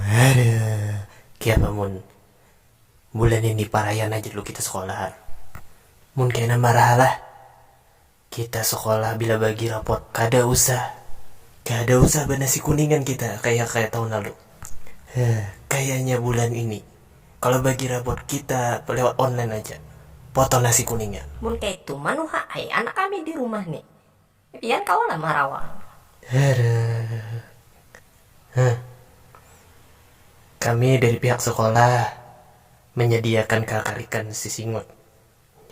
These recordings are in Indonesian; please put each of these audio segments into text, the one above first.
Aduh, kiapa mun bulan ini parayan aja dulu kita sekolah. Mun kena marah lah. Kita sekolah bila bagi rapot kada usah bernasi kuningan kita kayak tahun lalu. Kayaknya bulan ini kalau bagi rapot kita lewat online aja. Potong nasi kuningnya. Mun kayak itu manuha ai anak kami di rumah nih. Pian kau lah marawang. Kami dari pihak sekolah menyediakan kakarikan sisingut.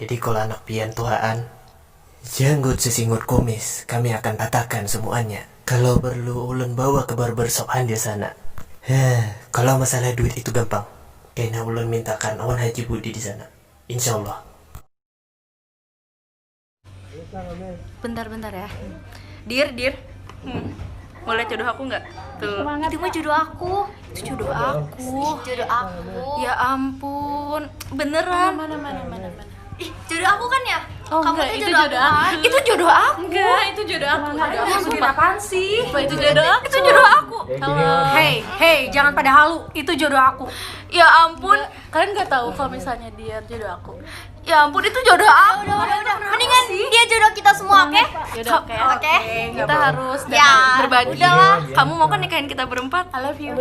Jadi kalau anak pian tuhaan janggut sisingut kumis, kami akan patahkan semuanya. Kalau perlu ulun bawa ke barbershop di sana. Kalau masalah duit itu gampang. Kayaknya ulun mintakan awan Haji Budi di sana. Insya Allah. Bentar ya. Dir. Mau lihat jodoh aku nggak? Tuh. Itu mah jodoh aku. Itu jodoh aku. Jodoh aku. Ya ampun, beneran. Mana. Ih, jodoh aku kan ya? Oh, Kamu enggak, tuh itu jodoh jodoh aku. aku. Itu jodoh aku. Enggak, itu jodoh aku. Sumpah. Apaan sih? Apa itu jodoh aku? Itu jodoh aku. Hey, jangan pada halu. Itu jodoh aku. Ya ampun, kalian nggak tahu kalau misalnya dia jodoh aku. Ya ampun, itu jodoh aku. Udah. Mendingan dia jodoh kita semua, oke? Jodoh Oke. Kita harus Ya, berbagi. udahlah. Kamu mau kan nikahin kita berempat? I love you.